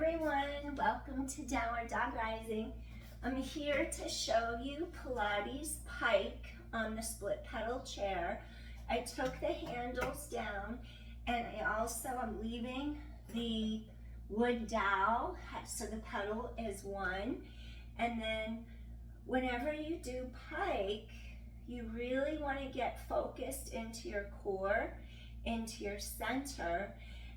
everyone, welcome to Downward Dog Rising. I'm here to show you Pilates Pike on the split pedal chair. I took the handles down and I also am leaving the wood dowel so the pedal is one. And then whenever you do Pike, you really want to get focused into your core, into your center.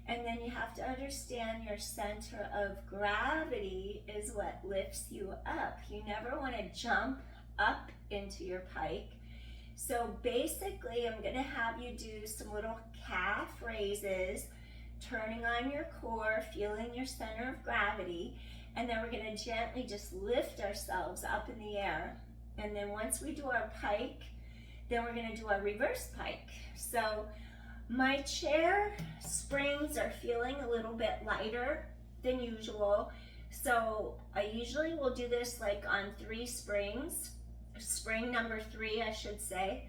And then you have to understand your center of gravity is what lifts you up. You never want to jump up into your pike. So basically, I'm going to have you do some little calf raises, turning on your core, feeling your center of gravity. And then we're going to gently just lift ourselves up in the air. And then once we do our pike, then we're going to do our reverse pike. So my chair springs are feeling a little bit lighter than usual. So I usually will do this like on 3 springs. Spring number 3, I should say,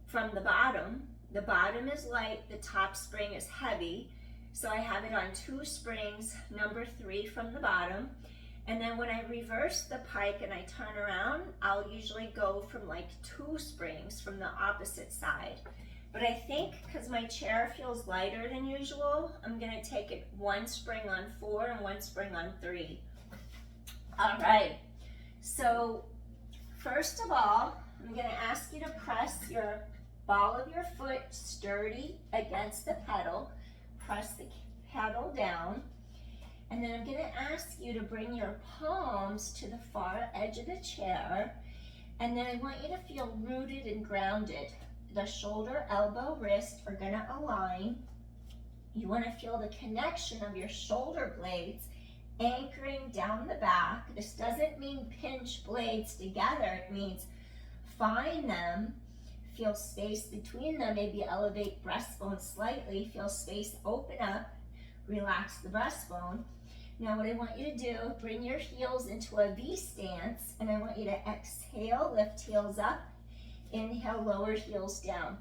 from the bottom. The bottom is light, the top spring is heavy. So I have it on 2 springs, number 3 from the bottom. And then when I reverse the pike and I turn around, I'll usually go from like 2 springs from the opposite side. But I think because my chair feels lighter than usual, I'm going to take it 1 spring on 4 and 1 spring on 3. All right. So first of all, I'm going to ask you to press your ball of your foot sturdy against the pedal. Press the pedal down. And then I'm going to ask you to bring your palms to the far edge of the chair. And then I want you to feel rooted and grounded. The shoulder, elbow, wrist are going to align. You want to feel the connection of your shoulder blades anchoring down the back. This doesn't mean pinch blades together. It means find them, feel space between them, maybe elevate breastbone slightly, feel space open up, relax the breastbone. Now what I want you to do, bring your heels into a V stance, and I want you to exhale, lift heels up. Inhale, lower heels down.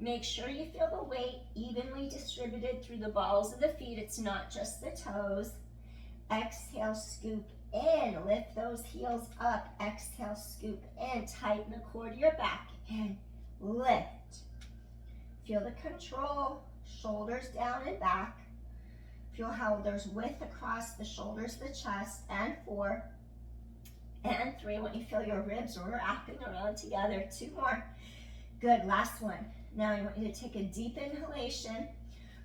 Make sure you feel the weight evenly distributed through the balls of the feet. It's not just the toes. Exhale, scoop in. Lift those heels up. Exhale, scoop in. Tighten the core to your back and lift. Feel the control. Shoulders down and back. Feel how there's width across the shoulders, the chest, and 4. And 3, I want you to feel your ribs wrapping around together. 2 more. Good, last one. Now I want you to take a deep inhalation.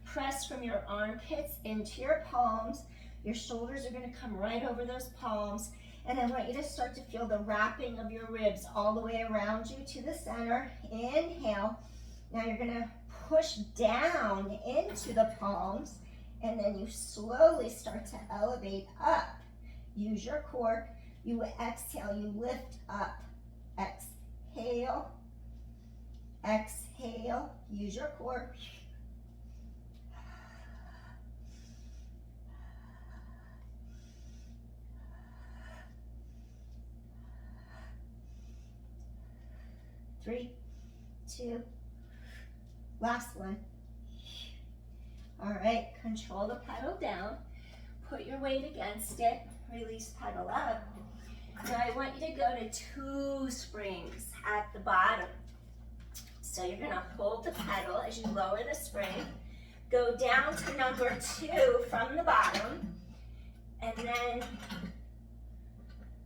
Press from your armpits into your palms. Your shoulders are going to come right over those palms. And I want you to start to feel the wrapping of your ribs all the way around you to the center. Inhale. Now you're going to push down into the palms. And then you slowly start to elevate up. Use your core. You exhale, you lift up. Exhale. Exhale. Use your core. 3, 2, last one. All right, control the pedal down. Put your weight against it. Release pedal up. Now I want you to go to 2 springs at the bottom. So you're going to hold the pedal as you lower the spring. Go down to number 2 from the bottom. And then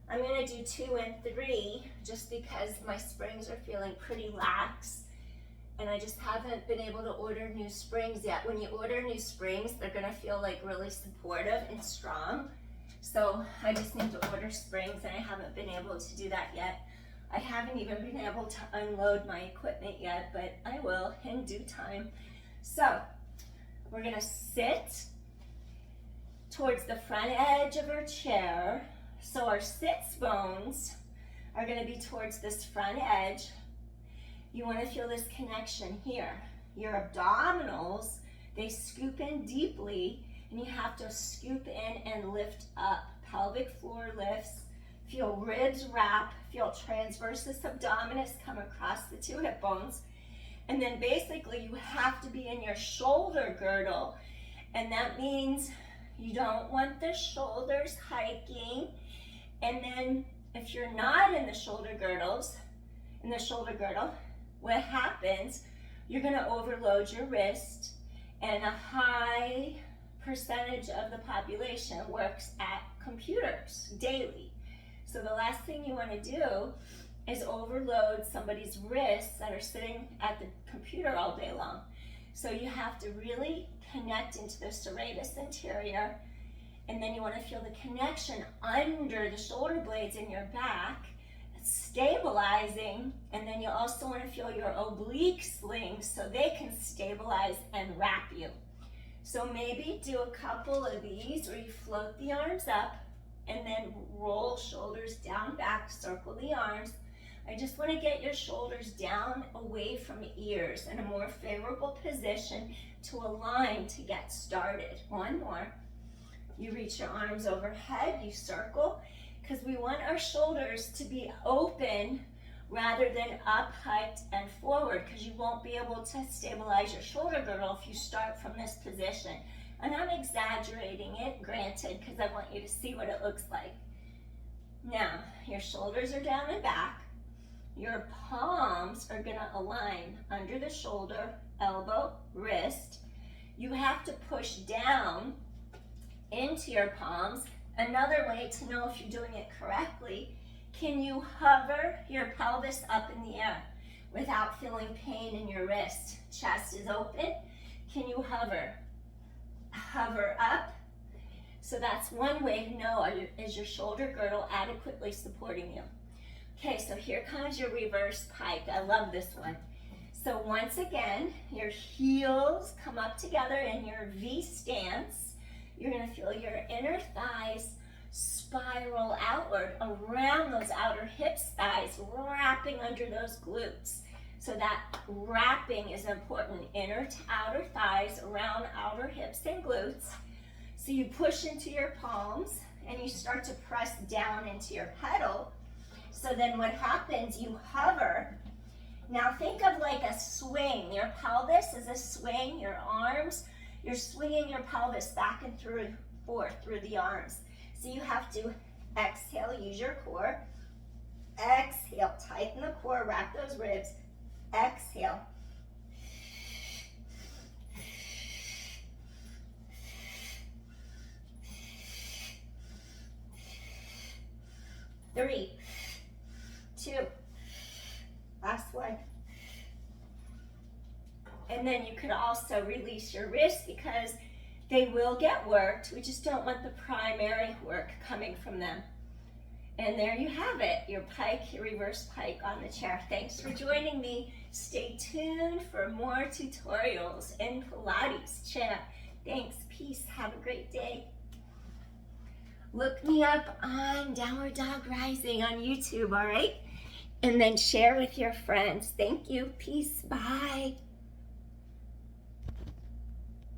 I'm going to do 2 and 3 just because my springs are feeling pretty lax. And I just haven't been able to order new springs yet. When you order new springs, they're going to feel like really supportive and strong. So I just need to order springs, and I haven't been able to do that yet. I haven't even been able to unload my equipment yet, but I will in due time. So we're going to sit towards the front edge of our chair. So our sits bones are going to be towards this front edge. You want to feel this connection here. Your abdominals, they scoop in deeply, and you have to scoop in and lift up. Pelvic floor lifts. Feel ribs wrap. Feel transversus abdominis come across the 2 hip bones. And then basically you have to be in your shoulder girdle. And that means You don't want the shoulders hiking. And then if you're not in the shoulder girdle, what happens, you're gonna overload your wrist, and a high percentage of the population works at computers daily. So the last thing you wanna do is overload somebody's wrists that are sitting at the computer all day long. So you have to really connect into the serratus anterior, and then you want to feel the connection under the shoulder blades in your back, stabilizing, and then you also want to feel your oblique slings so they can stabilize and wrap you. So maybe do a couple of these where you float the arms up and then roll shoulders down, back, circle the arms. I just want to get your shoulders down away from ears in a more favorable position to align to get started. One more. You reach your arms overhead, you circle, because we want our shoulders to be open rather than up, hiked, and forward, because you won't be able to stabilize your shoulder girdle if you start from this position. And I'm exaggerating it, granted, because I want you to see what it looks like. Now, your shoulders are down and back. Your palms are gonna align under the shoulder, elbow, wrist. You have to push down into your palms. Another way to know if you're doing it correctly, can you hover your pelvis up in the air without feeling pain in your wrist? Chest is open. Can you hover? Hover up. So that's one way to know, is your shoulder girdle adequately supporting you? Okay, so here comes your reverse pike. I love this one. So once again, your heels come up together in your V stance. You're gonna feel your inner thighs spiral outward around those outer hips, thighs, wrapping under those glutes. So that wrapping is important, inner to outer thighs around outer hips and glutes. So you push into your palms and you start to press down into your pedal. So then what happens, you hover. Now think of like a swing. Your pelvis is a swing, your arms, you're swinging your pelvis back and forth through the arms. So you have to exhale, use your core. Exhale, tighten the core, wrap those ribs. Exhale. Three, two, last one. And then you could also release your wrists because they will get worked. We just don't want the primary work coming from them. And there you have it, your pike, your reverse pike on the chair. Thanks for joining me. Stay tuned for more tutorials in Pilates Chair. Thanks, peace, have a great day. Look me up on Downward Dog Rising on YouTube, all right? And then share with your friends. Thank you, peace, bye.